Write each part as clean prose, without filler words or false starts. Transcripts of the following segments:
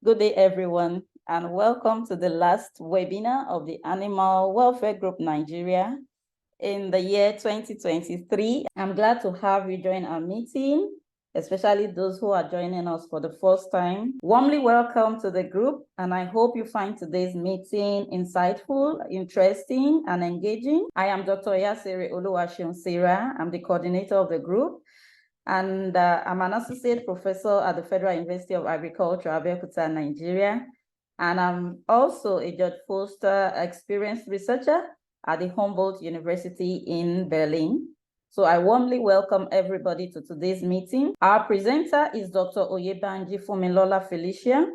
Good day, everyone, and welcome to the last webinar of the Animal Welfare Group Nigeria in the year 2023. I'm glad to have you join our meeting, especially those who are joining us for the first time. Warmly welcome to the group, and I hope you find today's meeting insightful, interesting, and engaging. I am Dr. Yasere Oluwaseun-Sarah. I'm the coordinator of the group. And I'm an associate professor at the Federal University of Agriculture, Abeokuta, Nigeria. And I'm also a George Foster experienced researcher at the Humboldt University in Berlin. So I warmly welcome everybody to today's meeting. Our presenter is Dr. Oyebanji Funmilola Felicia.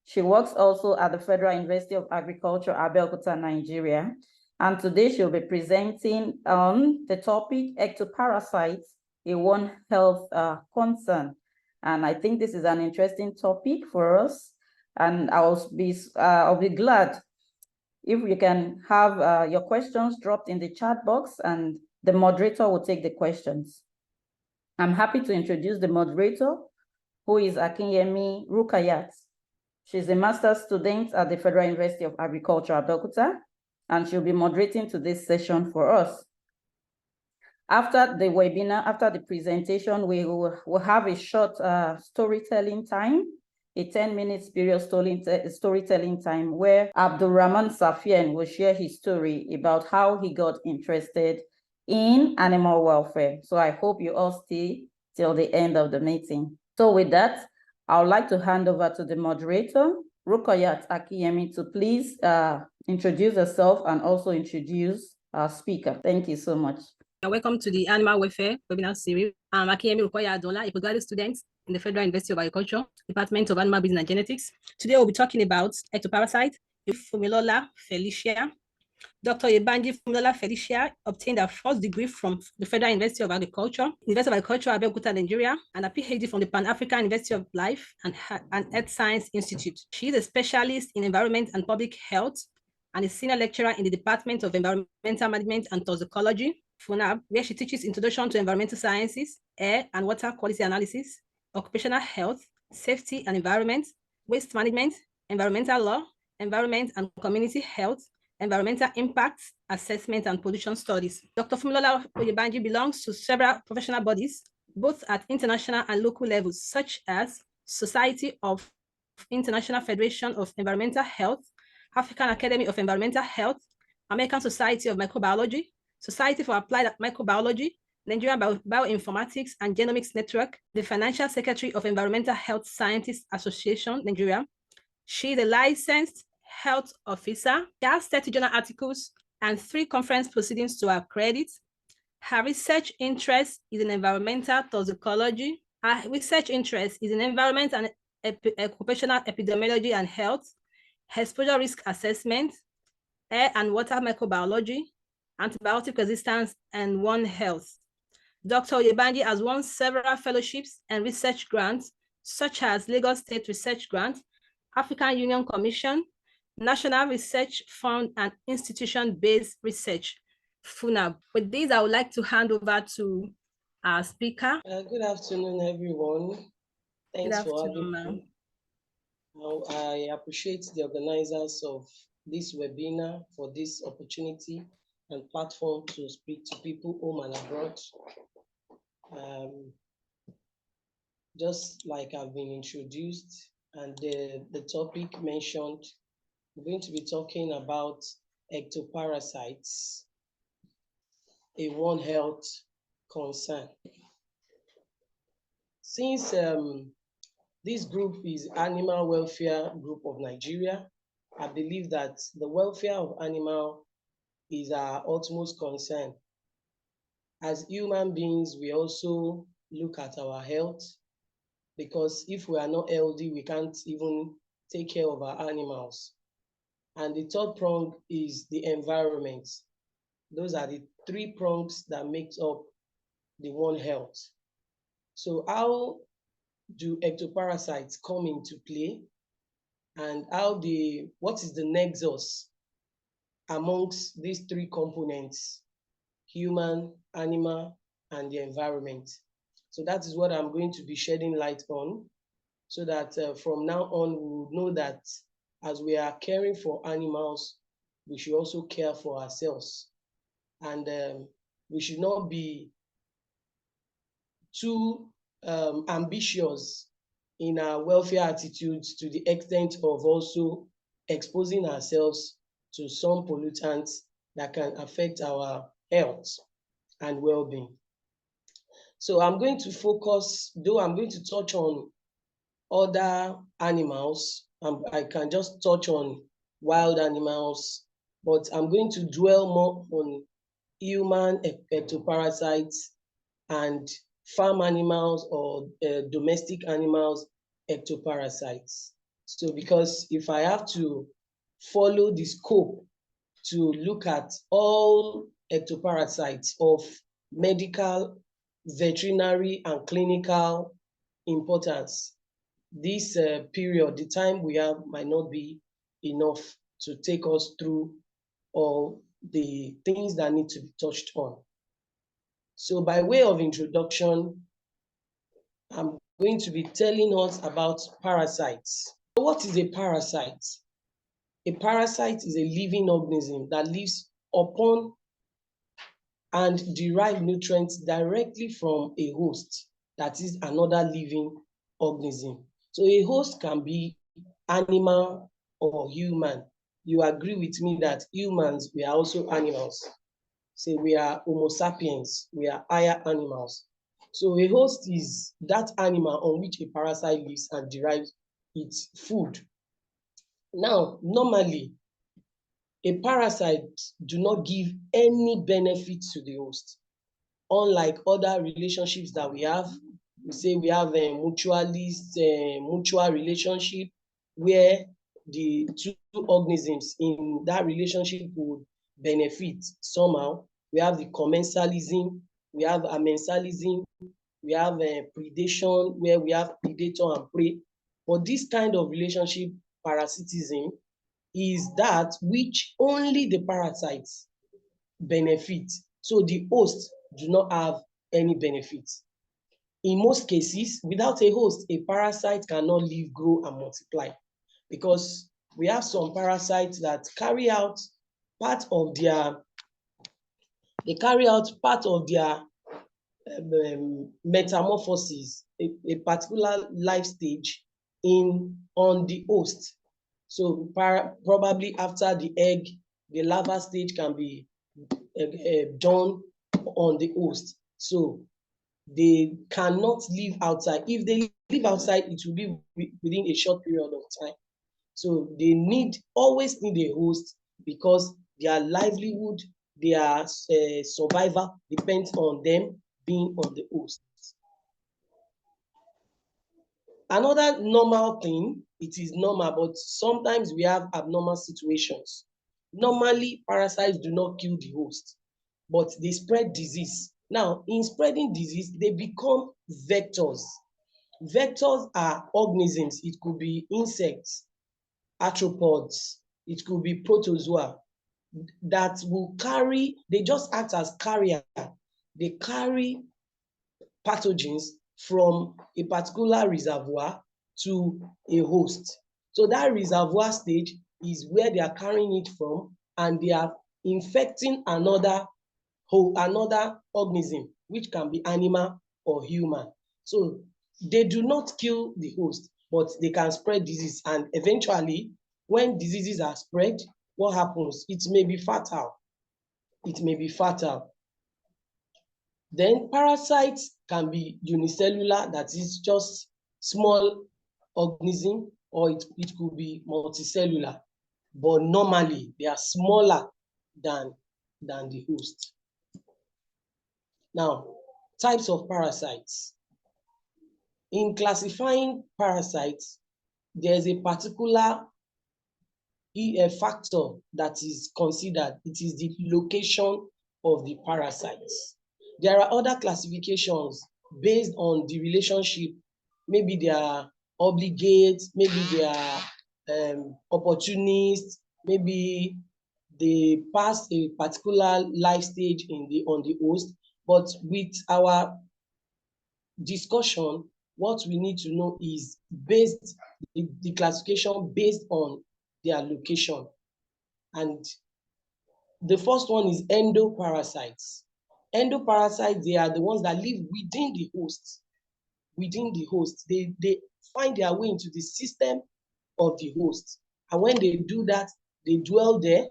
She works also at the Federal University of Agriculture, Abeokuta, Nigeria. And today she'll be presenting on the topic Ectoparasites, a One Health concern. And I think this is an interesting topic for us. And I'll be glad if you can have your questions dropped in the chat box, and the moderator will take the questions. I'm happy to introduce the moderator, who is Akinyemi Rukayat. She's a master's student at the Federal University of Agriculture, Abeokuta, and she'll be moderating to this session for us. After the webinar, after the presentation, we will have a short storytelling time, a 10-minute period storytelling time, where Abdulrahman Safian will share his story about how he got interested in animal welfare. So I hope you all stay till the end of the meeting. So with that, I would like to hand over to the moderator, Rukayat Akiyemi, to please introduce herself and also introduce our speaker. Thank you so much. Welcome to the Animal Welfare webinar series. I'm Akiyemi Rukoya Adola, a postgraduate student in the Federal University of Agriculture, Department of Animal Business and Genetics. Today we'll be talking about ectoparasites, Funmilola Felicia. Dr. Oyebanji Funmilola Felicia obtained her first degree from the Federal University of Agriculture, University of Agriculture, Abeokuta, Nigeria, and a PhD from the Pan-African University of Life and Earth Science Institute. She is a specialist in environment and public health and a senior lecturer in the Department of Environmental Management and Toxicology, FUNAB, where she teaches Introduction to Environmental Sciences, Air and Water Quality Analysis, Occupational Health, Safety and Environment, Waste Management, Environmental Law, Environment and Community Health, Environmental Impacts, Assessment and Pollution Studies. Dr. Funmilola Oyebanji belongs to several professional bodies, both at international and local levels, such as Society of International Federation of Environmental Health, African Academy of Environmental Health, American Society of Microbiology, Society for Applied Microbiology, Nigerian Bioinformatics and Genomics Network, the Financial Secretary of Environmental Health Scientists Association, Nigeria. She is a licensed health officer. She has 30 journal articles and 3 conference proceedings to her credit. Her research interest is in environmental toxicology. Her research interest is in environment and occupational epidemiology and health, exposure risk assessment, air and water microbiology, antibiotic resistance, and One Health. Dr. Oyebanji has won several fellowships and research grants, such as Lagos State Research Grant, African Union Commission, National Research Fund, and Institution-Based Research, FUNAB. With this, I would like to hand over to our speaker. Good afternoon, everyone. Thanks for having me. I appreciate the organizers of this webinar for this opportunity and platform to speak to people home and abroad. Just like I've been introduced and the topic mentioned, we're going to be talking about ectoparasites, a One Health concern. Since this group is Animal Welfare Group of Nigeria, I believe that the welfare of animal is our utmost concern. As human beings, we also look at our health, because if we are not healthy, we can't even take care of our animals. And the third prong is the environment. Those are the 3 prongs that make up the One Health. So how do ectoparasites come into play, and what is the nexus amongst these 3 components: human, animal, and the environment? So that is what I'm going to be shedding light on. so that from now on, we would know that as we are caring for animals, we should also care for ourselves. And we should not be too ambitious in our welfare attitudes to the extent of also exposing ourselves to some pollutants that can affect our health and well-being. So I'm going to focus, though I'm going to touch on other animals, I can just touch on wild animals, but I'm going to dwell more on human ectoparasites and farm animals or domestic animals ectoparasites. So because if I have to follow the scope to look at all ectoparasites of medical, veterinary, and clinical importance, this period, the time we have might not be enough to take us through all the things that need to be touched on. So by way of introduction, I'm going to be telling us about parasites. So what is a parasite? A parasite is a living organism that lives upon and derive nutrients directly from a host, that is another living organism. So a host can be animal or human. You agree with me that humans, we are also animals. Say we are Homo sapiens, we are higher animals. So a host is that animal on which a parasite lives and derives its food. Now, normally, a parasite do not give any benefit to the host. Unlike other relationships that we have, we say we have a mutualist, mutual relationship where the two organisms in that relationship would benefit somehow. We have the commensalism, we have amensalism, we have predation where we have predator and prey. But this kind of relationship, parasitism, is that which only the parasites benefit. So the host do not have any benefit. In most cases, without a host, a parasite cannot live, grow, and multiply, because we have some parasites that carry out part of their metamorphosis, a particular life stage on the host. So probably after the egg, the larva stage can be done on the host. So they cannot live outside. If they live outside, it will be within a short period of time. So they always need a host, because their livelihood, their survival depends on them being on the host. Another normal thing, it is normal, but sometimes we have abnormal situations. Normally, parasites do not kill the host, but they spread disease. Now, in spreading disease, they become vectors. Vectors are organisms. It could be insects, arthropods, it could be protozoa that will carry, they just act as carrier. They carry pathogens from a particular reservoir to a host. So that reservoir stage is where they are carrying it from, and they are infecting another organism, which can be animal or human. So they do not kill the host, but they can spread disease. And eventually, when diseases are spread, what happens? It may be fatal. It may be fatal. Then parasites can be unicellular, that is just small organism, or it could be multicellular. But normally, they are smaller than the host. Now, types of parasites. In classifying parasites, there's a particular factor that is considered. It is the location of the parasites. There are other classifications based on the relationship. Maybe they are obligate, maybe they are opportunist, maybe they pass a particular life stage on the host. But with our discussion, what we need to know is the classification based on their location. And the first one is endoparasites. Endoparasites, they are the ones that live within the host. Within the host, they find their way into the system of the host. And when they do that, they dwell there.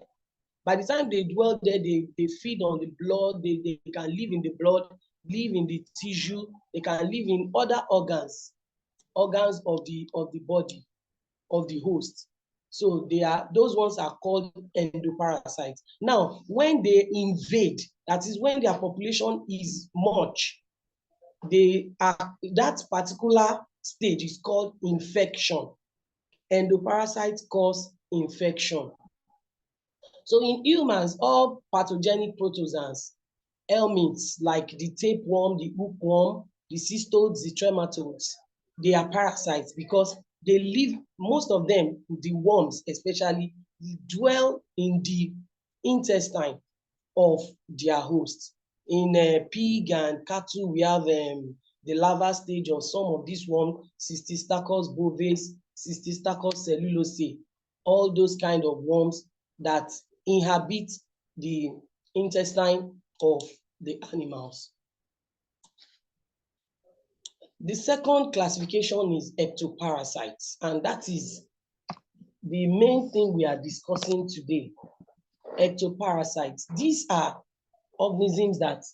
By the time they dwell there, they feed on the blood, they can live in the blood, live in the tissue, they can live in other organs of the body of the host. So those ones are called endoparasites. Now, when they invade, that is when their population is much, that particular stage is called infection. Endoparasites cause infection. So in humans, all pathogenic protozoans, helminths like the tapeworm, the hookworm, the cystodes, the trematodes, they are parasites because they live, most of them, the worms especially, dwell in the intestine of their host. In pig and cattle, we have the larval stage of some of these worms, Cystostachys bovis, Cystostachys cellulosae, all those kind of worms that inhabit the intestine of the animals. The second classification is ectoparasites, and that is the main thing we are discussing today. Ectoparasites. These are organisms that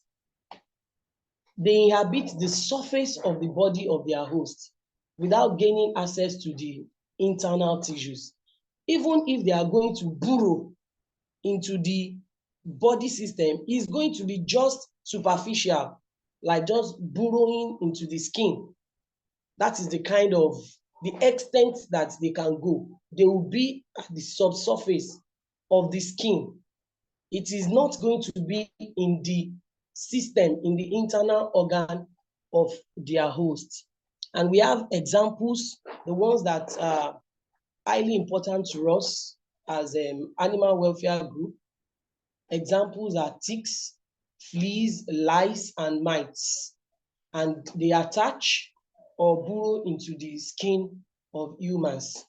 they inhabit the surface of the body of their host without gaining access to the internal tissues. Even if they are going to burrow into the body system, is going to be just superficial, like just burrowing into the skin. That is the extent that they can go. They will be at the subsurface of the skin. It is not going to be in the system, in the internal organ of their host. And we have examples, the ones that are highly important to us as animal welfare group. Examples are ticks, fleas, lice, and mites. And they attach or burrow into the skin of humans.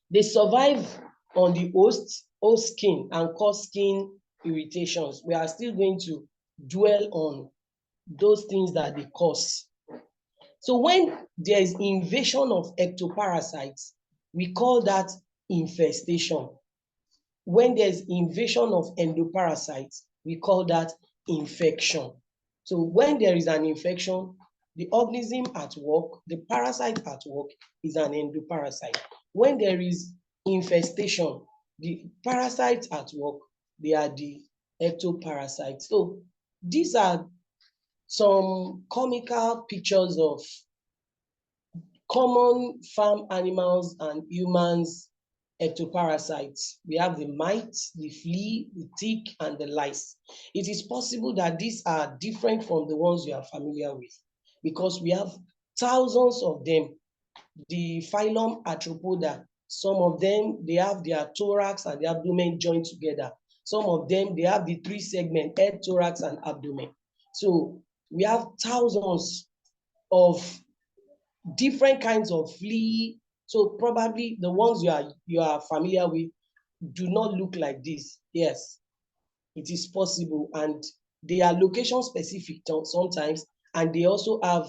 They survive on the host skin and cause skin irritations. We are still going to dwell on those things that they cause. So when there is invasion of ectoparasites, we call that infestation. When there's invasion of endoparasites, we call that infection. So when there is an infection, the organism at work, the parasite at work is an endoparasite. When there is infestation, the parasites at work, they are the ectoparasites. So these are some comical pictures of common farm animals and humans ectoparasites. We have the mite, the flea, the tick, and the lice. It is possible that these are different from the ones you are familiar with because we have thousands of them. The phylum Arthropoda, some of them, they have their thorax and the abdomen joined together. Some of them, they have the three segments, head, thorax, and abdomen. So we have thousands of different kinds of flea. So probably the ones you are familiar with do not look like this. Yes, it is possible, and they are location specific sometimes, and they also have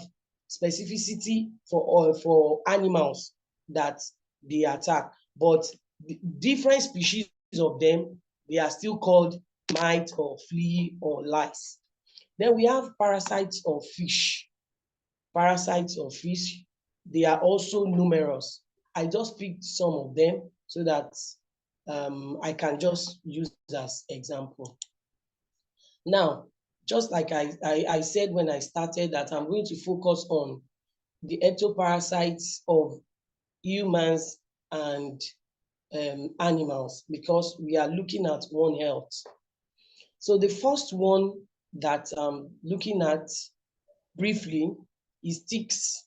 specificity for animals that they attack. But the different species of them, they are still called mite or flea or lice. Then we have parasites of fish. Parasites of fish, they are also numerous. I just picked some of them so that I can just use as example. Now, just like I said when I started that I'm going to focus on the ectoparasites of humans and animals because we are looking at One Health. So the first one that I'm looking at briefly is ticks.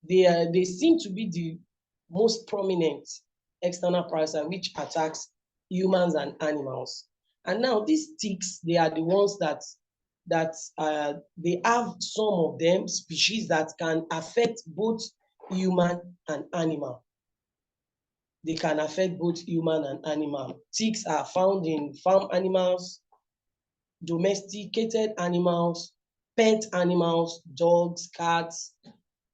They seem to be the most prominent external parasite which attacks humans and animals. And now these ticks, they are the ones that that they have some of them species that can affect both human and animal. They can affect both human and animal. Ticks are found in farm animals, domesticated animals, pet animals, dogs, cats,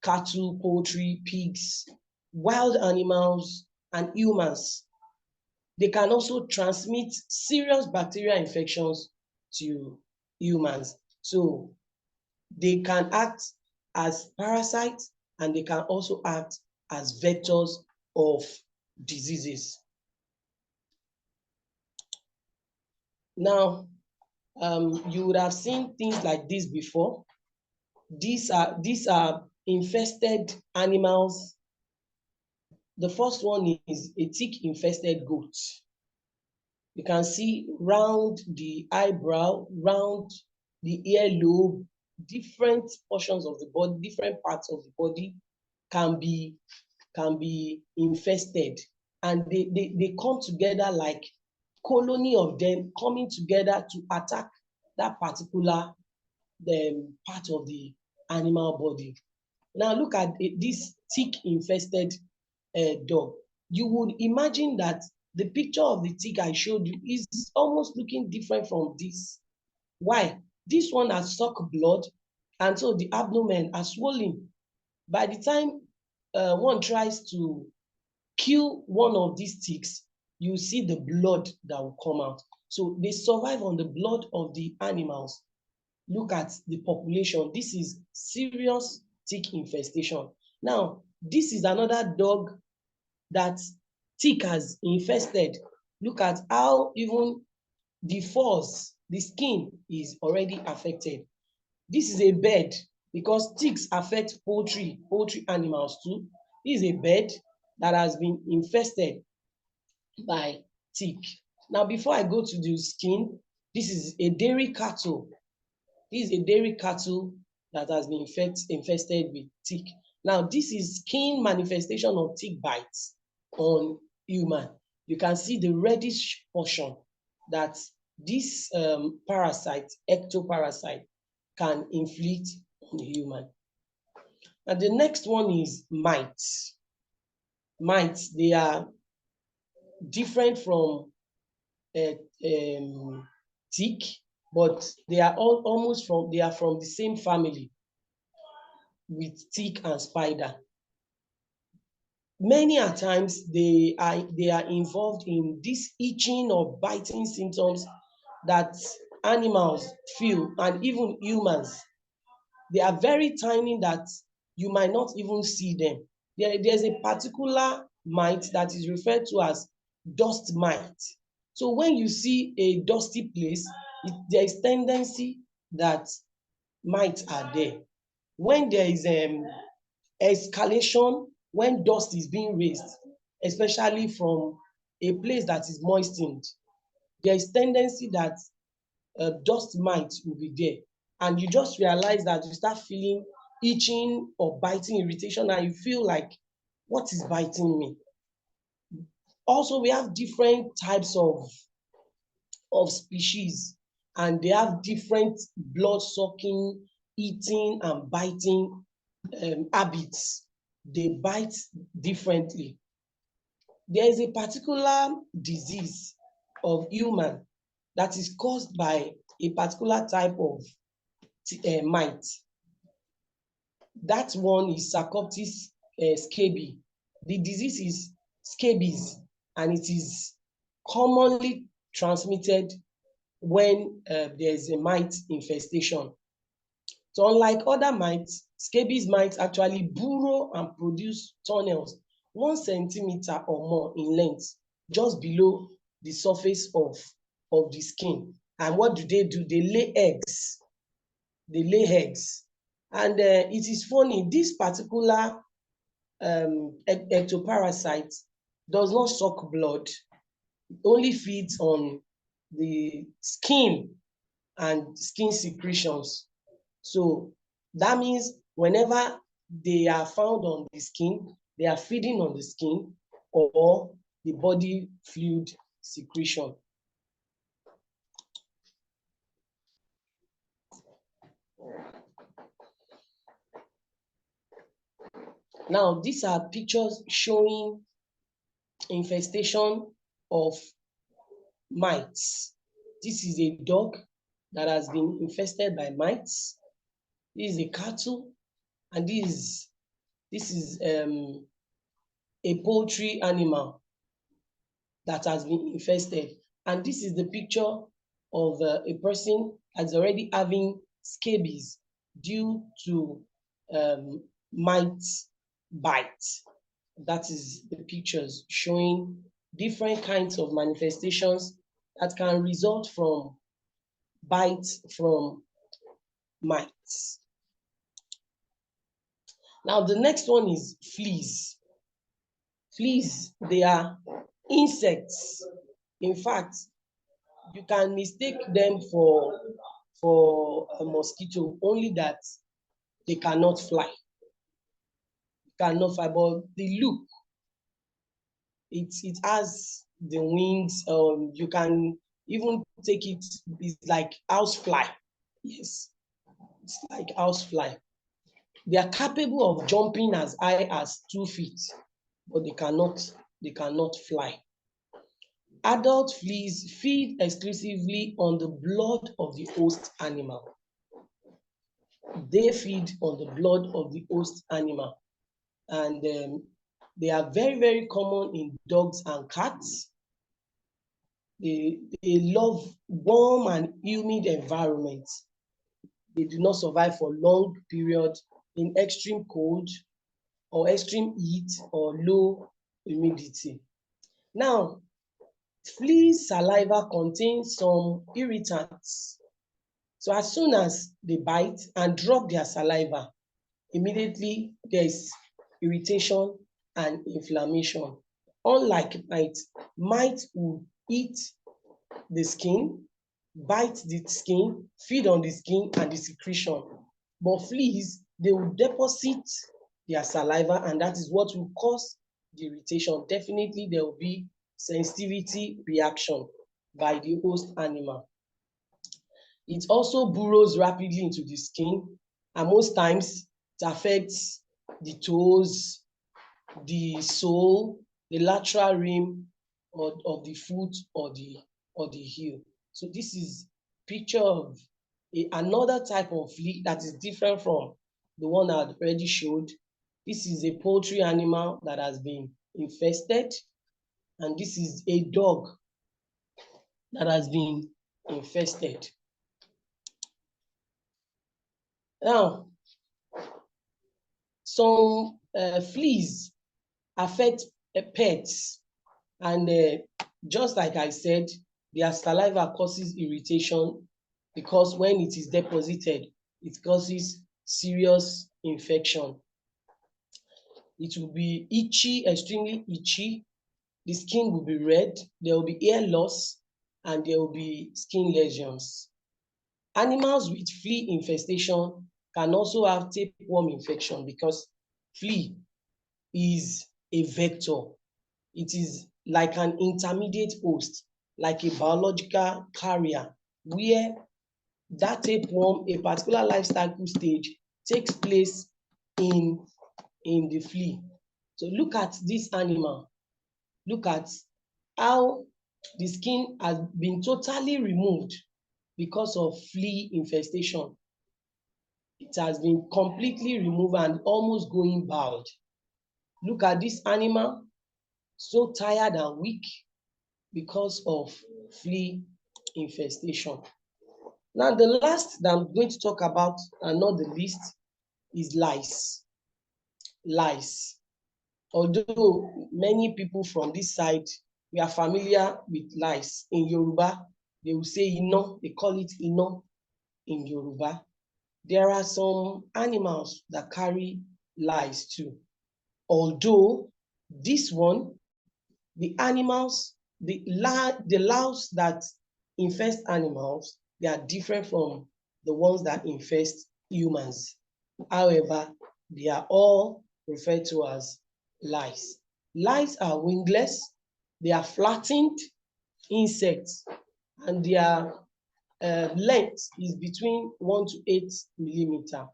cattle, poultry, pigs, wild animals, and humans. They can also transmit serious bacterial infections to humans. So they can act as parasites and they can also act as vectors of diseases. Now, you would have seen things like this before. These are infested animals. The first one is a tick-infested goat. You can see round the eyebrow, round the earlobe, different portions of the body, different parts of the body can be infested, and they come together like colony of them coming together to attack that particular part of the animal body. Now look at this tick-infested dog. You would imagine that the picture of the tick I showed you is almost looking different from this. Why? This one has sucked blood, and so the abdomen has swollen. By the time one tries to kill one of these ticks, you see the blood that will come out. So they survive on the blood of the animals. Look at the population. This is serious tick infestation. Now, this is another dog that tick has infested. Look at how even the furs, the skin is already affected. This is a bird because ticks affect poultry animals too. This is a bird that has been infested by tick. Now, before I go to the skin, this is a dairy cattle. This is a dairy cattle that has been infested with tick. Now, this is skin manifestation of tick bites on human. You can see the reddish portion that this parasite, ectoparasite, can inflict on the human. And the next one is mites. Mites, they are different from tick, but they are almost from the same family with tick and spider. Many a times they are involved in this itching or biting symptoms that animals feel, and even humans. They are very tiny that you might not even see them. There's a particular mite that is referred to as dust mite. So when you see a dusty place, there is tendency that mites are there. When there is escalation, when dust is being raised, especially from a place that is moistened, there is tendency that dust mite will be there. And you just realize that you start feeling itching or biting irritation, and you feel like, what is biting me? Also, we have different types of species, and they have different blood sucking, eating, and biting habits. They bite differently. There is a particular disease of human that is caused by a particular type of mite. That one is Sarcoptes scabies. The disease is scabies, and it is commonly transmitted when there is a mite infestation. So unlike other mites, scabies mites actually burrow and produce tunnels 1 centimeter or more in length, just below the surface of the skin. And what do? They lay eggs. They lay eggs. And it is funny, this particular ectoparasite does not suck blood. It only feeds on the skin and skin secretions. So that means whenever they are found on the skin, they are feeding on the skin or the body fluid secretion. Now, these are pictures showing infestation of mites. This is a dog that has been infested by mites. This is a cattle, and this is a poultry animal that has been infested. And this is the picture of a person that's already having scabies due to mite bite. That is the pictures showing different kinds of manifestations that can result from bites from mites. Now, the next one is fleas. Fleas, they are insects. In fact, you can mistake them for a mosquito, only that they cannot fly. Cannot fly, but the look, it has the wings. You can even take it, it's like housefly. Yes, it's like housefly. They are capable of jumping as high as 2 feet, but they cannot fly. Adult fleas feed exclusively on the blood of the host animal. They feed on the blood of the host animal, and they are very, very common in dogs and cats. They love warm and humid environments. They do not survive for long periods in extreme cold or extreme heat or low humidity. Now, fleas' saliva contains some irritants. So as soon as they bite and drop their saliva, immediately there is irritation and inflammation. Unlike mites will eat the skin, bite the skin, feed on the skin and the secretion. But fleas, they will deposit their saliva, and that is what will cause the irritation. Definitely there will be sensitivity reaction by the host animal. It also burrows rapidly into the skin, and most times it affects the toes, the sole, the lateral rim of the foot or the heel. So this is picture of another type of flea that is different from the one I already showed. This is a poultry animal that has been infested, and this is a dog that has been infested. Now, some fleas affect pets, and just like I said, their saliva causes irritation because when it is deposited, it causes serious infection. It will be itchy, extremely itchy. The skin will be red, there will be hair loss, and there will be skin lesions. Animals with flea infestation can also have tapeworm infection because flea is a vector. It is like an intermediate host, like a biological carrier, where that tapeworm, a particular life cycle stage, takes place in the flea. So look at this animal. Look at how the skin has been totally removed because of flea infestation. It has been completely removed and almost going bald. Look at this animal, so tired and weak because of flea infestation. Now, the last that I'm going to talk about, and not the least, is lice. Lice. Although many people from this side, we are familiar with lice. In Yoruba, they will say ino, they call it ino in Yoruba. There are some animals that carry lice too. Although this one, the animals, the louse that infest animals, they are different from the ones that infest humans. However, they are all referred to as lice. Lice are wingless, they are flattened insects, and their length is between 1 to 8 millimeters.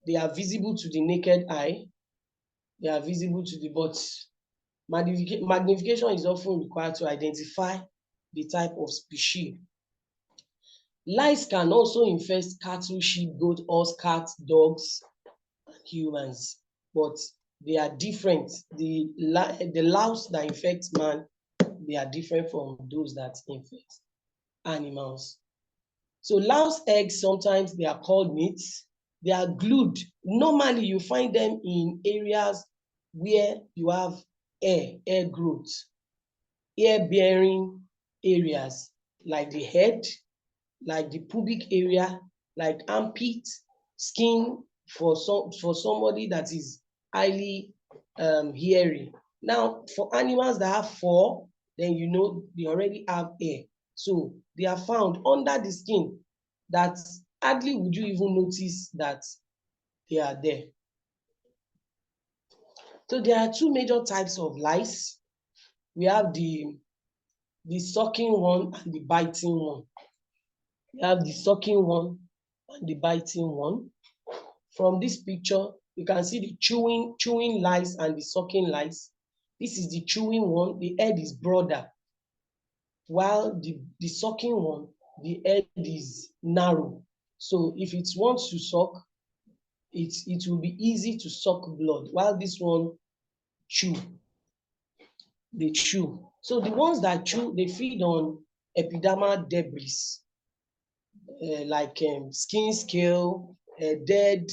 They are visible to the naked eye. They are visible to the but magnification is often required to identify the type of species. Lice can also infest cattle, sheep, goat, horse, cats, dogs, and humans, but they are different. The louse that infects man, they are different from those that infect animals. So louse eggs, sometimes they are called nits. They are glued. Normally, you find them in areas where you have air growth, air-bearing areas like the head, like the pubic area, like armpit, skin for somebody that is highly hairy. Now, for animals that have fur, then you know they already have hair. So they are found under the skin that hardly would you even notice that they are there. So there are two major types of lice. We have the sucking one and the biting one. We have the sucking one and the biting one. From this picture, you can see the chewing lice and the sucking lice. This is the chewing one, the head is broader, while the sucking one, the head is narrow. So if it wants to suck, it will be easy to suck blood, while this one chew. They chew. So the ones that chew, they feed on epidermal debris, like skin scale, dead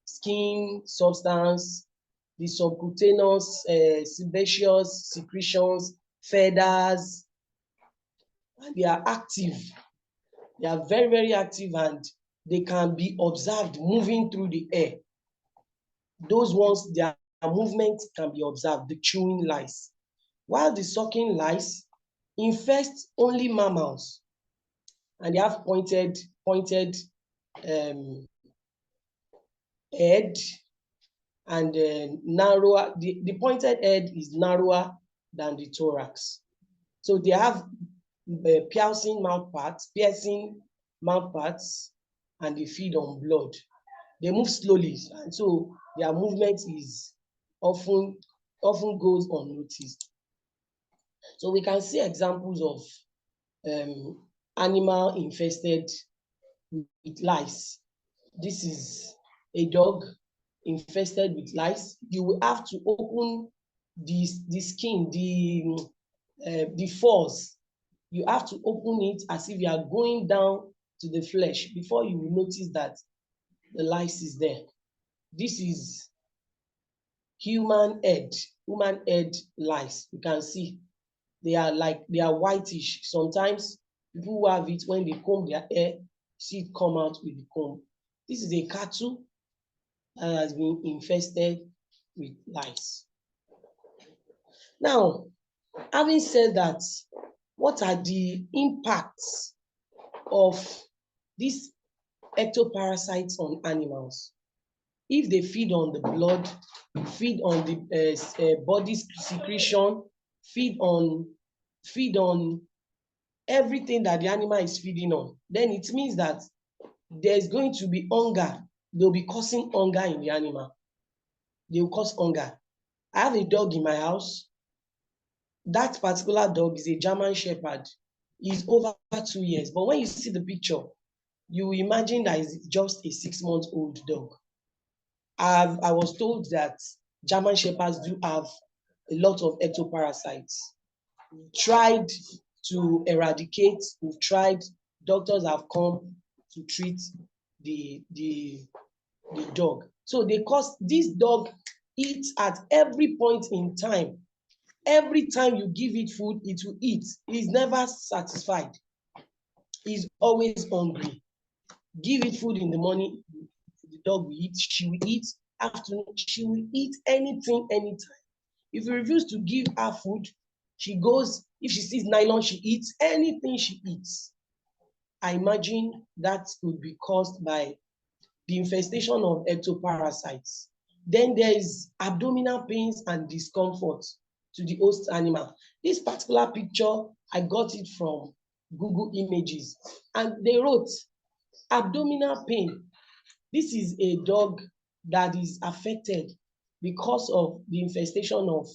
skin substance, the subcutaneous sebaceous secretions, feathers, and they are active. They are very, very active, and they can be observed moving through the air. Those ones, their movement can be observed, the chewing lice. While the sucking lice infest only mammals, and they have pointed head and narrower. The pointed head is narrower than the thorax. So they have piercing mouth parts, and they feed on blood. They move slowly, and so their movement is often goes unnoticed. So we can see examples of animal infested with lice. This is a dog infested with lice. You will have to open the skin, the furs. You have to open it as if you are going down to the flesh before you will notice that the lice is there. This is human head lice. You can see they are whitish. Sometimes people who have it, when they comb their hair, see it come out with the comb. This is a cattle that has been infested with lice. Now, having said that, what are the impacts of these ectoparasites on animals? If they feed on the blood, feed on the body secretion, feed on everything that the animal is feeding on, then it means that there's going to be hunger. They'll be causing hunger in the animal. They will cause hunger. I have a dog in my house. That particular dog is a German Shepherd. He's over 2 years. But when you see the picture, you imagine that it's just a 6-month-old dog. I was told that German Shepherds do have a lot of ectoparasites. We've tried to eradicate, doctors have come to treat the dog. So this dog eats at every point in time. Every time you give it food, it will eat. It's never satisfied. It's always hungry. Give it food in the morning, the dog will eat. She will eat. Afternoon, she will eat anything, anytime. If you refuse to give her food, she goes. If she sees nylon, she eats anything she eats. I imagine that could be caused by the infestation of ectoparasites. Then there is abdominal pains and discomfort to the host animal. This particular picture, I got it from Google Images, and they wrote abdominal pain. This is a dog that is affected because of the infestation of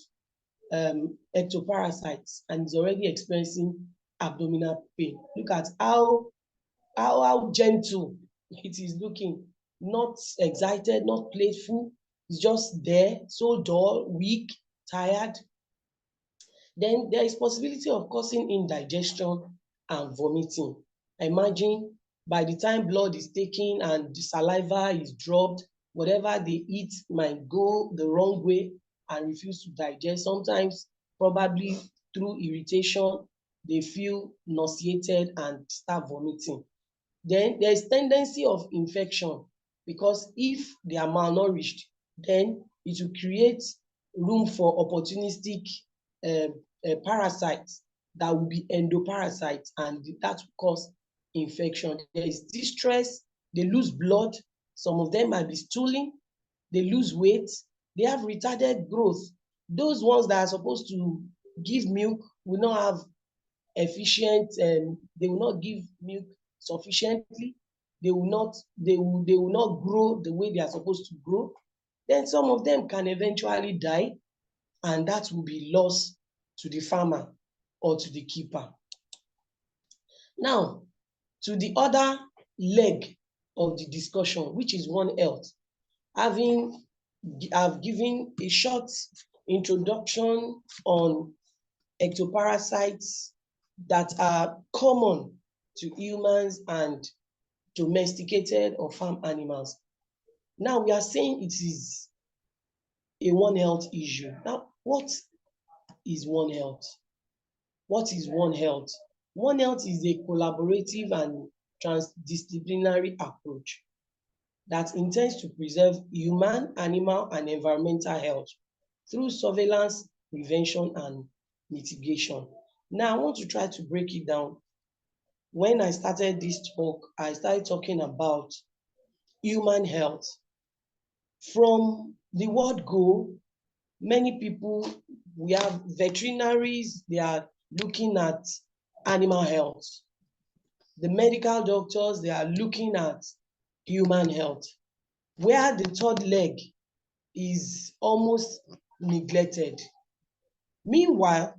ectoparasites, and is already experiencing abdominal pain. Look at how gentle it is looking, not excited, not playful. It's just there, so dull, weak, tired. Then there is possibility of causing indigestion and vomiting. Imagine by the time blood is taken and the saliva is dropped, whatever they eat might go the wrong way and refuse to digest. Sometimes, probably through irritation, they feel nauseated and start vomiting. Then there is tendency of infection, because if they are malnourished, then it will create room for opportunistic parasites that will be endoparasites, and that will cause infection. There is distress, they lose blood, some of them might be stooling, they lose weight, they have retarded growth. Those ones that are supposed to give milk will not have efficient, they will not give milk sufficiently, they will not grow the way they are supposed to grow. Then some of them can eventually die, and that will be loss to the farmer or to the keeper. Now, to the other leg of the discussion, which is One Health. I've given a short introduction on ectoparasites that are common to humans and domesticated or farm animals. Now we are saying it is a One Health issue. Now, what is One Health? What is One Health? One Health is a collaborative and transdisciplinary approach that intends to preserve human, animal, and environmental health through surveillance, prevention, and mitigation. Now, I want to try to break it down. When I started this talk, I started talking about human health. From the word go, many people, we have veterinaries, they are looking at animal health. The medical doctors, they are looking at human health, where the third leg is almost neglected. Meanwhile,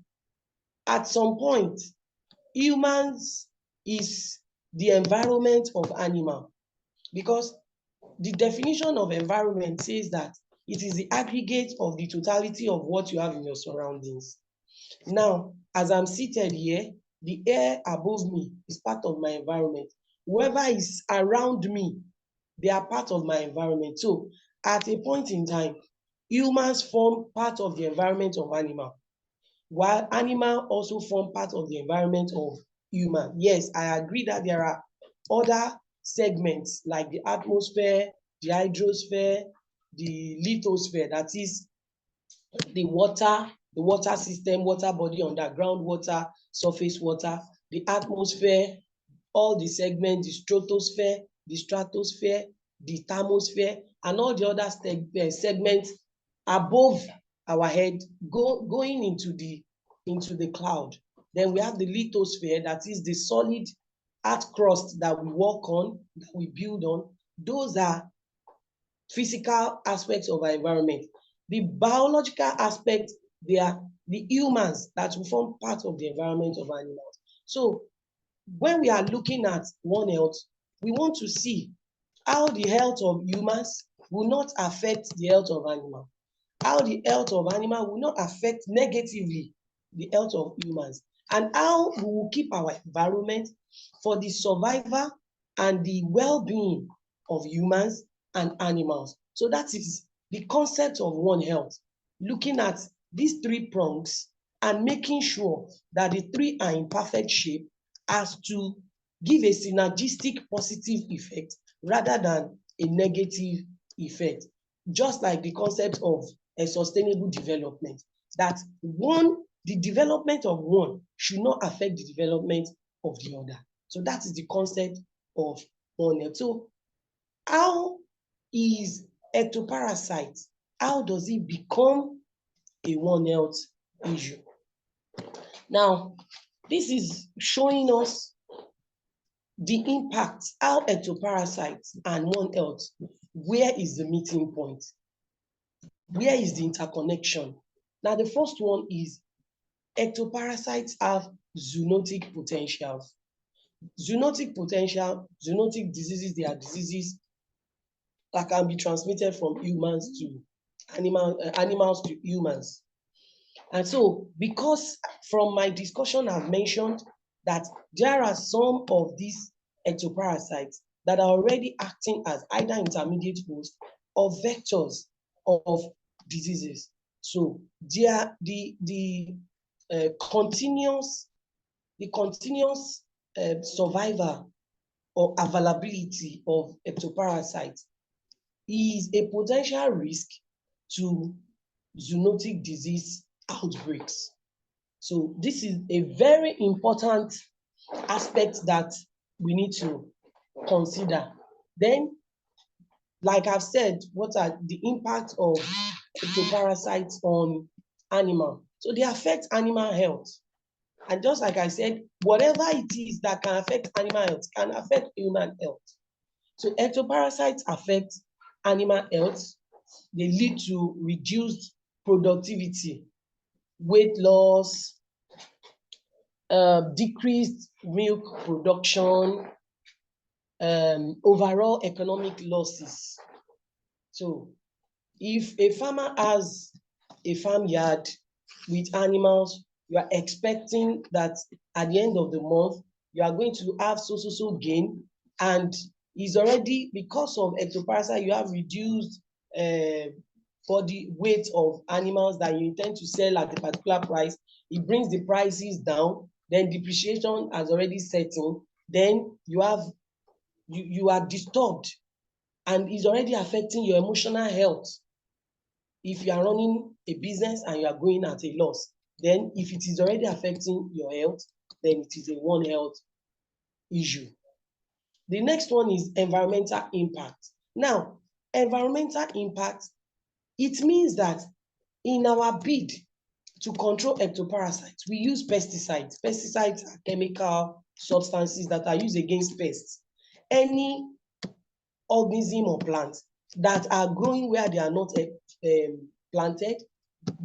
at some point, humans is the environment of animal, because the definition of environment says that it is the aggregate of the totality of what you have in your surroundings. Now, as I'm seated here, the air above me is part of my environment. Whoever is around me, they are part of my environment. So at a point in time, humans form part of the environment of animal, while animal also form part of the environment of human. Yes, I agree that there are other segments like the atmosphere, the hydrosphere, the lithosphere, that is the water system, water body, underground water, surface water, the atmosphere, all the segments, the stratosphere, the stratosphere, the thermosphere, and all the other segments above our head, going into the cloud. Then we have the lithosphere, that is the solid earth crust that we walk on, that we build on. Those are physical aspects of our environment. The biological aspect, they are the humans that will form part of the environment of animals. So when we are looking at One Health, we want to see how the health of humans will not affect the health of animals, how the health of animal will not affect negatively the health of humans, and how we will keep our environment for the survival and the well-being of humans and animals. So that is the concept of One Health, looking at these three prongs and making sure that the three are in perfect shape as to give a synergistic positive effect rather than a negative effect. Just like the concept of a sustainable development, that the development of one should not affect the development of the other. So that is the concept of One Health. So how is ectoparasite, how does it become a One Health issue? Now, this is showing us the impact, how ectoparasites and One Health, where is the meeting point? Where is the interconnection? Now, the first one is ectoparasites have zoonotic potentials. Zoonotic potential, zoonotic diseases, they are diseases that can be transmitted from humans to animals to humans. And so, because from my discussion, I've mentioned that there are some of these ectoparasites that are already acting as either intermediate hosts or vectors of diseases. So, the continuous survival or availability of ectoparasites is a potential risk to zoonotic disease outbreaks. So this is a very important aspect that we need to consider. Then, like I've said, what are the impact of ectoparasites on animal? So they affect animal health. And just like I said, whatever it is that can affect animal health can affect human health. So ectoparasites affect animal health. They lead to reduced productivity, weight loss, decreased milk production, overall economic losses. So if a farmer has a farmyard with animals, you are expecting that at the end of the month, you are going to have so gain, and is already, because of ectoparasite, you have reduced body weight of animals that you intend to sell at a particular price. It brings the prices down, then depreciation has already set in, then you are disturbed, and is already affecting your emotional health. If you are running a business and you are going at a loss, then if it is already affecting your health, then it is a one health issue. The next one is environmental impact. Now, environmental impact, it means that in our bid to control ectoparasites, we use pesticides. Pesticides are chemical substances that are used against pests. Any organism or plants that are growing where they are not planted,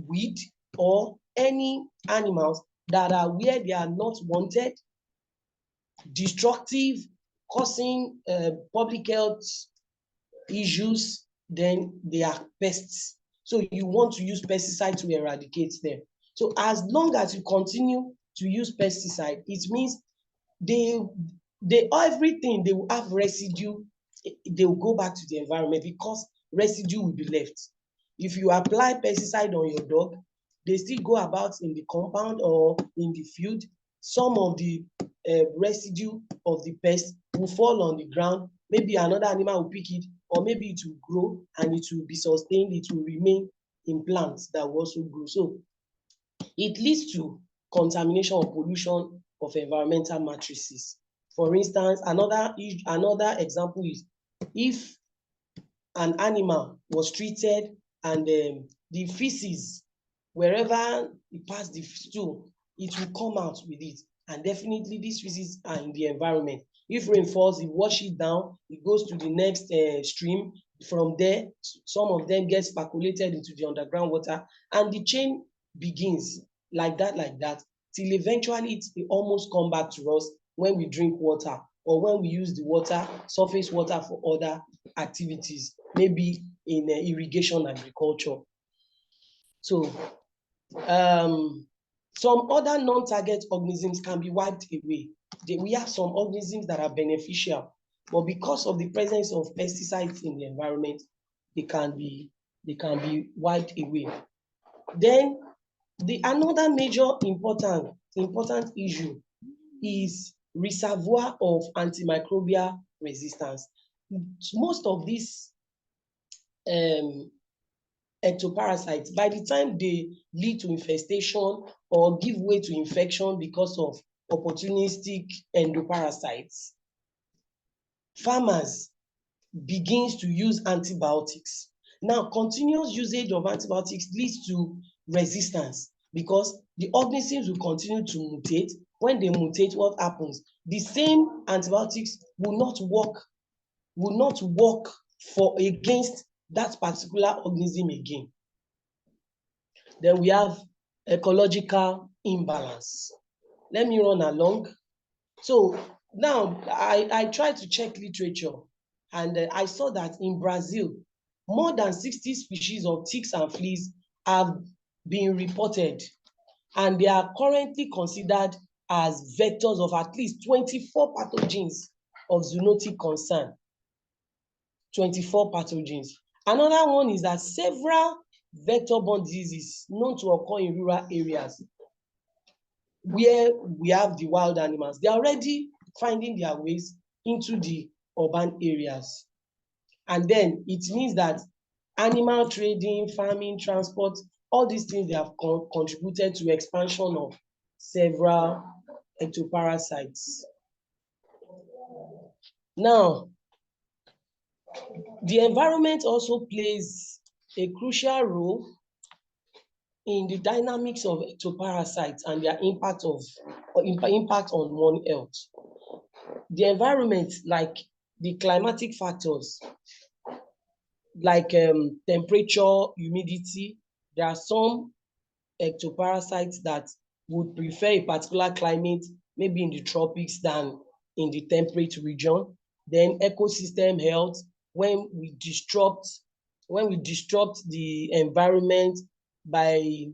weed, or any animals that are where they are not wanted, destructive, causing public health issues, then they are pests. So you want to use pesticide to eradicate them. So as long as you continue to use pesticide, it means everything, they will have residue, they will go back to the environment because residue will be left. If you apply pesticide on your dog, they still go about in the compound or in the field. Some of the residue of the pest will fall on the ground. Maybe another animal will pick it, or maybe it will grow and it will be sustained. It will remain in plants that will also grow. So it leads to contamination or pollution of environmental matrices. For instance, another example is if an animal was treated and the feces, wherever it passed the stool, it will come out with it. And definitely these feces are in the environment. If rain falls, it washes it down, it goes to the next stream. From there, some of them get percolated into the underground water, and the chain begins like that, till eventually it almost come back to us when we drink water, or when we use the water, surface water, for other activities, maybe in irrigation agriculture. So some other non-target organisms can be wiped away. We have some organisms that are beneficial, but because of the presence of pesticides in the environment, they can be wiped away. Then another major important issue is reservoir of antimicrobial resistance. Most of these ectoparasites, by the time they lead to infestation or give way to infection because of opportunistic endoparasites, farmers begins to use antibiotics. Now, continuous usage of antibiotics leads to resistance because the organisms will continue to mutate. When they mutate, what happens? The same antibiotics will not work for against that particular organism again. Then we have ecological imbalance. Let me run along. So now I tried to check literature, and I saw that in Brazil, more than 60 species of ticks and fleas have been reported, and they are currently considered as vectors of at least 24 pathogens of zoonotic concern. 24 pathogens. Another one is that several vector-borne diseases known to occur in rural areas where we have the wild animals, they are already finding their ways into the urban areas. And then it means that animal trading, farming, transport, all these things, they have contributed to expansion of several ectoparasites. Now, the environment also plays a crucial role in the dynamics of ectoparasites and their impact on one health. The environment, like the climatic factors, like temperature, humidity, there are some ectoparasites that would prefer a particular climate, maybe in the tropics than in the temperate region. Then ecosystem health, when we disrupt the environment by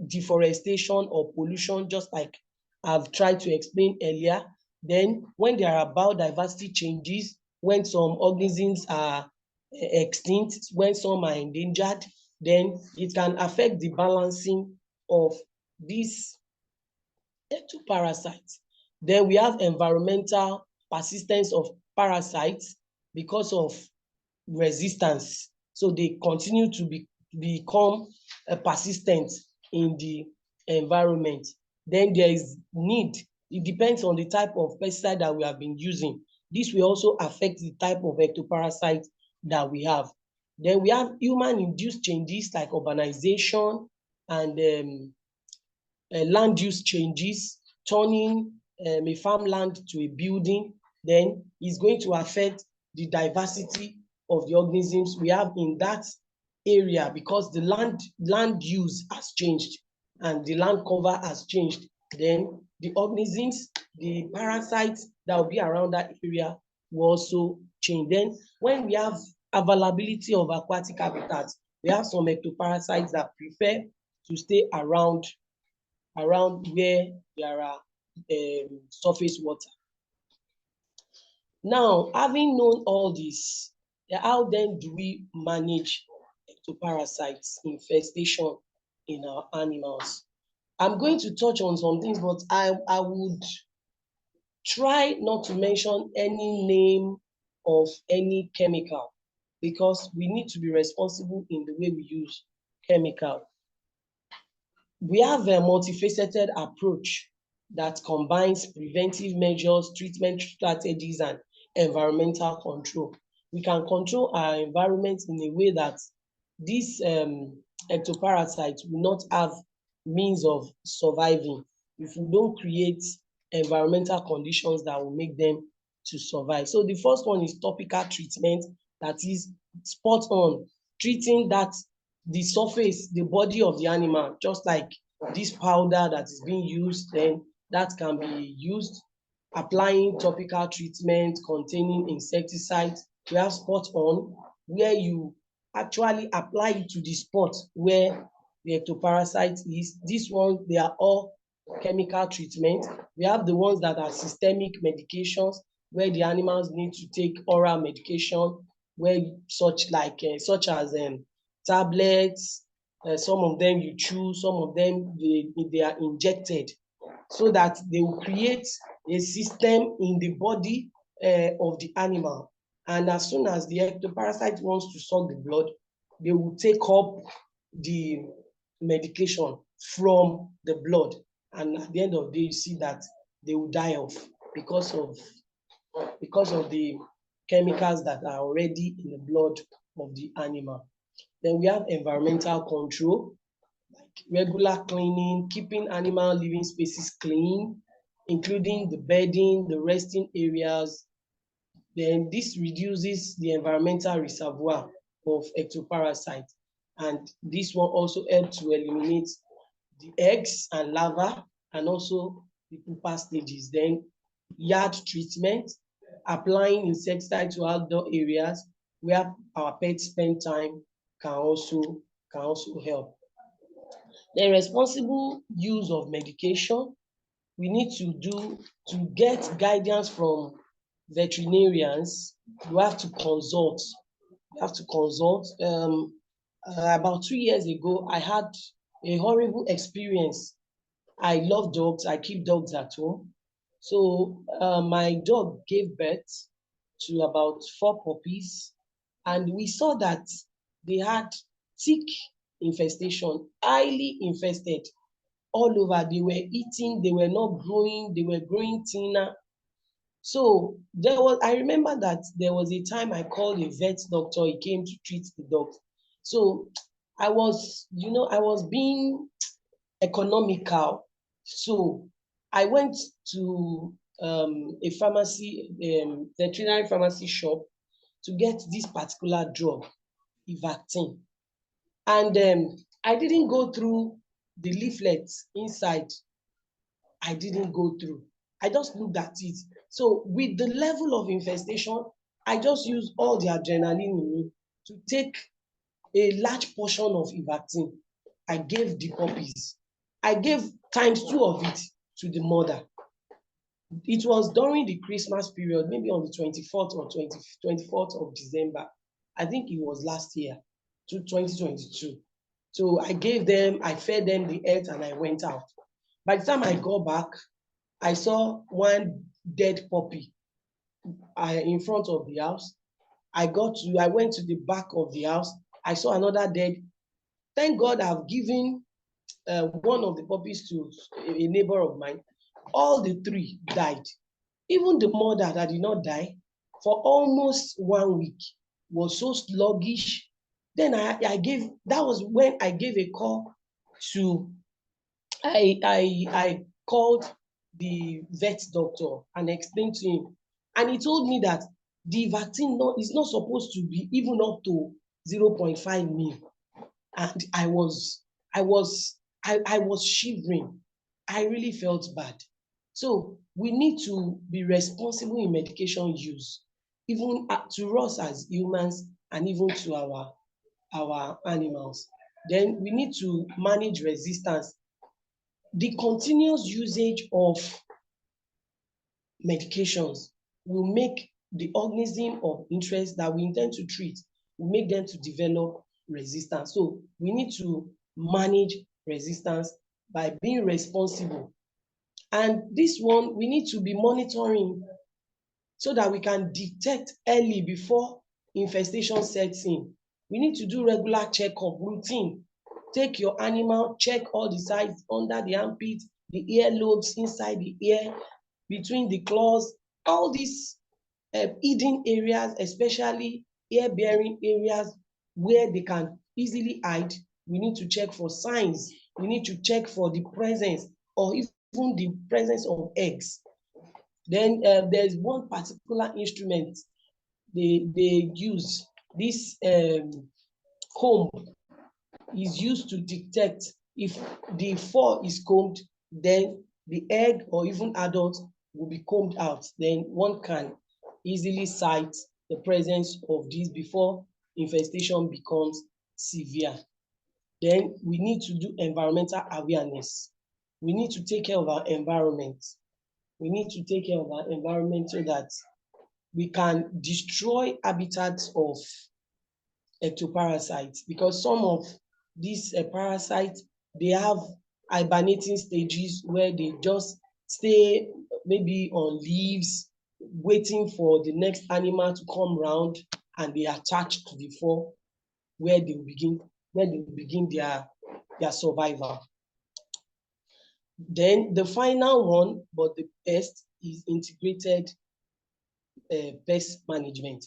deforestation or pollution, just like I've tried to explain earlier. Then when there are biodiversity changes, when some organisms are extinct, when some are endangered, then it can affect the balancing of these ectoparasites. Then we have environmental persistence of parasites because of resistance. So they continue to become persistent in the environment. Then there is need. It depends on the type of pesticide that we have been using. This will also affect the type of ectoparasite that we have. Then we have human-induced changes like urbanization and land use changes, turning a farmland to a building. Then it's going to affect the diversity of the organisms we have in that area, because the land use has changed and the land cover has changed. Then the organisms, the parasites that will be around that area will also change. Then when we have availability of aquatic habitats, we have some ectoparasites that prefer to stay around where there are surface water. Now, having known all this, how then do we manage ectoparasites infestation in our animals? I'm going to touch on some things, but I would try not to mention any name of any chemical, because we need to be responsible in the way we use chemical. We have a multifaceted approach that combines preventive measures, treatment strategies, and environmental control. We can control our environment in a way that these ectoparasites will not have means of surviving if we don't create environmental conditions that will make them to survive. So the first one is topical treatment, that is spot on, treating that the surface, the body of the animal, just like this powder that is being used, then that can be used. Applying topical treatment containing insecticides. We have spot on, where you actually apply it to the spot where the ectoparasite is. This one, they are all chemical treatment. We have the ones that are systemic medications, where the animals need to take oral medication, where such as tablets. Some of them you chew, some of them they are injected, so that they will create a system in the body of the animal. And as soon as the ectoparasite wants to suck the blood, they will take up the medication from the blood. And at the end of the day, you see that they will die off because of the chemicals that are already in the blood of the animal. Then we have environmental control, like regular cleaning, keeping animal living spaces clean, including the bedding, the resting areas. Then this reduces the environmental reservoir of ectoparasites. And this one also helps to eliminate the eggs and larvae and also the pupa stages. Then yard treatment, applying insecticide to outdoor areas where our pets spend time can also help. The responsible use of medication, we need to get guidance from veterinarians. You have to consult. About 2 years ago, I had a horrible experience. I love dogs. I keep dogs at home. So my dog gave birth to about 4 puppies, and we saw that they had tick infestation, highly infested all over. They were eating, they were not growing, they were growing thinner. So I remember that there was a time I called a vet doctor. He came to treat the dogs. So I was being economical. So I went to a pharmacy, veterinary pharmacy shop to get this particular drug, Ivactin. And I didn't go through the leaflets inside. I didn't go through. I just looked at it. So with the level of infestation, I just used all the adrenaline in me to take a large portion of Ivactin. I gave the puppies. I gave ×2 of it to the mother. It was during the Christmas period, maybe on the 24th or 24th of December. I think it was last year, 2022. So I gave them, I fed them the eggs, and I went out. By the time I got back, I saw one dead puppy in front of the house. I went to the back of the house. I saw another dead. Thank God I've given one of the puppies to a neighbor of mine. All the 3 died. Even the mother that did not die for almost 1 week was so sluggish. Then that was when I gave a call to, I called the vet doctor and explained to him. And he told me that the vaccine is not supposed to be even up to 0.5 mil. And I was shivering. I really felt bad. So we need to be responsible in medication use, even to us as humans and even to our animals. Then we need to manage resistance. The continuous usage of medications will make the organism of interest that we intend to treat, will make them to develop resistance. So we need to manage resistance by being responsible. And this one, we need to be monitoring so that we can detect early before infestation sets in. We need to do regular checkup, routine. Take your animal, check all the sides under the armpit, the earlobes, inside the ear, between the claws, all these hidden areas, especially ear-bearing areas where they can easily hide. We need to check for signs. We need to check for the presence or even the presence of eggs. Then there's one particular instrument they use. This comb is used to detect if the fur is combed, then the egg or even adult will be combed out. Then one can easily sight the presence of this before infestation becomes severe. Then we need to do environmental awareness. We need to take care of our environment. We need to take care of our environment so that we can destroy habitats of ectoparasites, because some of these parasites, they have hibernating stages where they just stay maybe on leaves, waiting for the next animal to come round, and they attach to the fur where they begin their survival. Then the final one, but the best, is integrated pest management,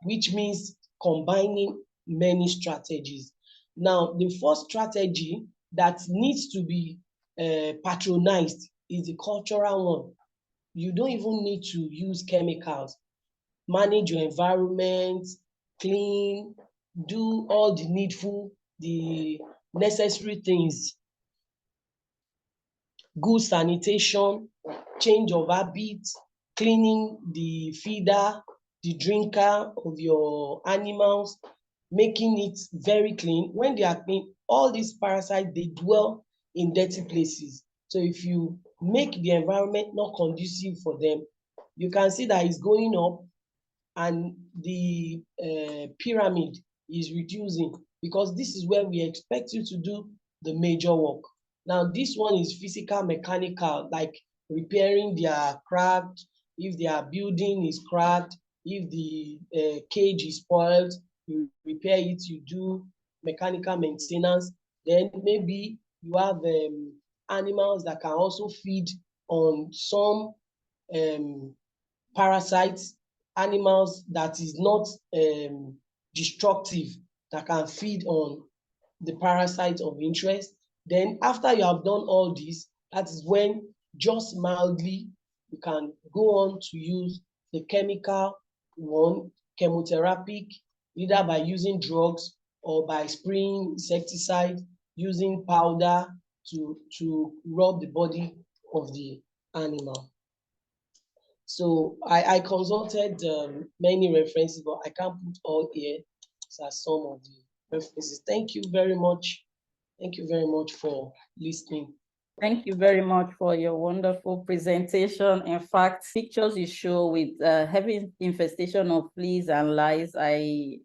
which means combining many strategies. Now, the first strategy that needs to be patronized is the cultural one. You don't even need to use chemicals. Manage your environment, clean, do all the needful, the necessary things, good sanitation, change of habits, cleaning the feeder, the drinker of your animals, making it very clean. When they are clean, all these parasites, they dwell in dirty places. So if you make the environment not conducive for them, you can see that it's going up, and the pyramid is reducing, because this is where we expect you to do the major work. Now, this one is physical, mechanical, like repairing their cracked, if their building is cracked, if the cage is spoiled, you repair it, you do mechanical maintenance. Then maybe you have animals that can also feed on some parasites, animals that is not destructive, that can feed on the parasite of interest. Then after you have done all this, that is when just mildly you can go on to use the chemical one, chemotherapy, either by using drugs or by spraying insecticide, using powder to rub the body of the animal. So I consulted many references, but I can't put all here. So some of the references. Thank you very much. Thank you very much for listening. Thank you very much for your wonderful presentation. In fact, pictures you show with heavy infestation of fleas and lice, I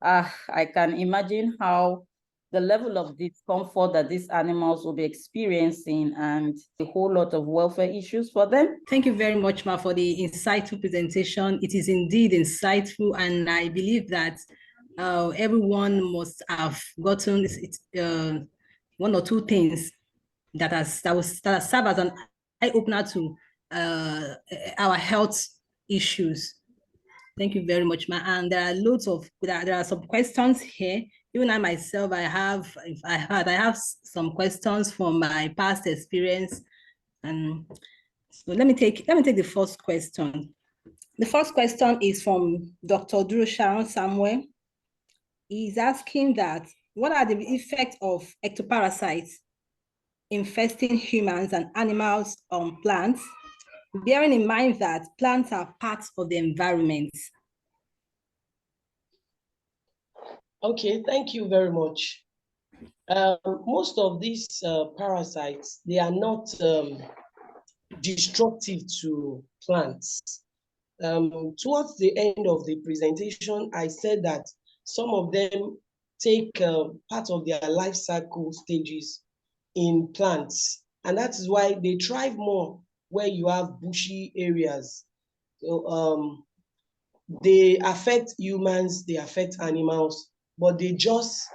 can imagine how the level of discomfort that these animals will be experiencing, and a whole lot of welfare issues for them. Thank you very much, Ma, for the insightful presentation. It is indeed insightful, and I believe that everyone must have gotten one or two things that serve as an eye-opener to our health issues. Thank you very much, Ma. And there are some questions here. Even I myself, I have some questions from my past experience. And so let me take the first question. The first question is from Dr. Drew Sharon Samuel. He's asking that, what are the effects of ectoparasites infesting humans and animals on plants, bearing in mind that plants are parts of the environment? Okay, thank you very much. Most of these parasites, they are not destructive to plants. Towards the end of the presentation, I said that some of them take part of their life cycle stages in plants, and that is why they thrive more where you have bushy areas. So they affect humans, they affect animals, but they just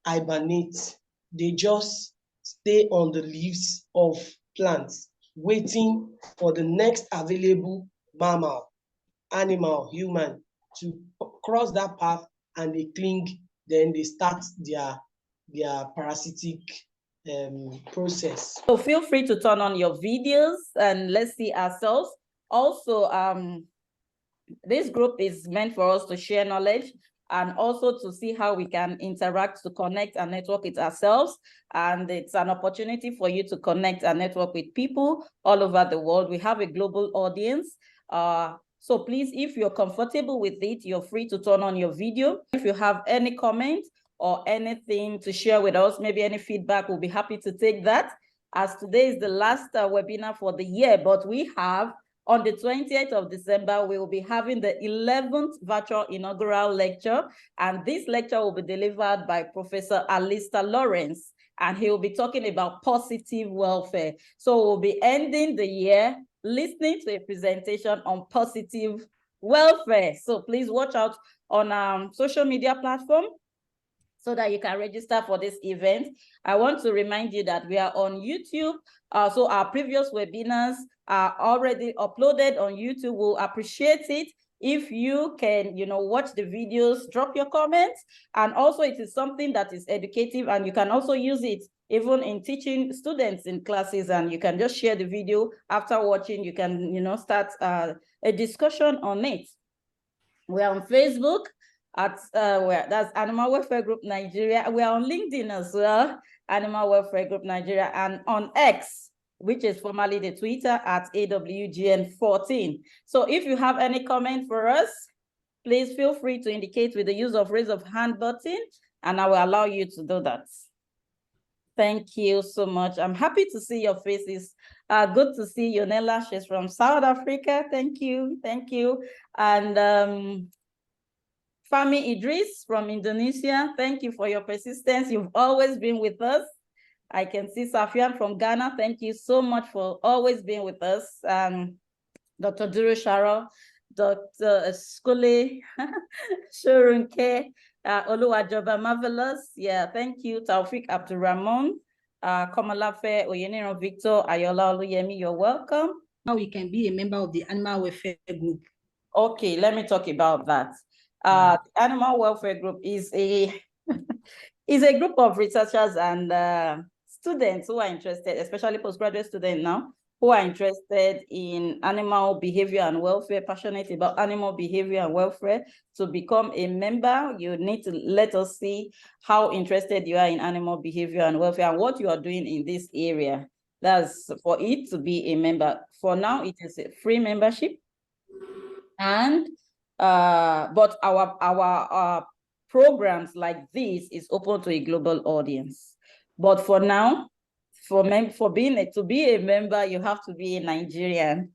hibernate. They just stay on the leaves of plants, waiting for the next available mammal, animal, human to cross that path, and they cling. Then they start their parasitic process. So feel free to turn on your videos and let's see ourselves. Also, this group is meant for us to share knowledge and also to see how we can interact, to connect and network with ourselves. And it's an opportunity for you to connect and network with people all over the world. We have a global audience. So please, if you're comfortable with it, you're free to turn on your video. If you have any comment or anything to share with us, maybe any feedback, we'll be happy to take that. As today is the last webinar for the year, but we have on the 20th of December, we will be having the 11th virtual inaugural lecture, and this lecture will be delivered by Professor Alistair Lawrence, and he will be talking about positive welfare. So we'll be ending the year listening to a presentation on positive welfare. So please watch out on our social media platform so that you can register for this event. I want to remind you that we are on YouTube. So our previous webinars are already uploaded on YouTube. We'll appreciate it if you can, watch the videos, drop your comments. And also it is something that is educative, and you can also use it even in teaching students in classes, and you can just share the video after watching. You can, start a discussion on it. We're on Facebook. where that's Animal Welfare Group Nigeria. We are on LinkedIn as well, Animal Welfare Group Nigeria, and on X, which is formerly the Twitter at AWGN14. So if you have any comment for us, please feel free to indicate with the use of raise of hand button, and I will allow you to do that. Thank you so much. I'm happy to see your faces. Good to see Yonela. She's from South Africa. Thank you. Thank you. And Fami Idris from Indonesia. Thank you for your persistence. You've always been with us. I can see Safian from Ghana. Thank you so much for always being with us. Dr. Duru Sharo, Dr. Skule, Shurunke, Oluwajoba Marvelous. Yeah, thank you. Taufik Abdurrahman, Komalafe Oyeniro Victor, Ayola Oluyemi, you're welcome. How we can be a member of the Animal Welfare Group. Okay, let me talk about that. The Animal Welfare Group is a is a group of researchers and students who are interested, especially postgraduate students now, who are interested in animal behavior and welfare, passionate about animal behavior and welfare. To become a member, you need to let us see how interested you are in animal behavior and welfare and what you are doing in this area. That's for it to be a member. For now, it is a free membership. And but our programs like this is open to a global audience. But for now, to be a member, you have to be a Nigerian.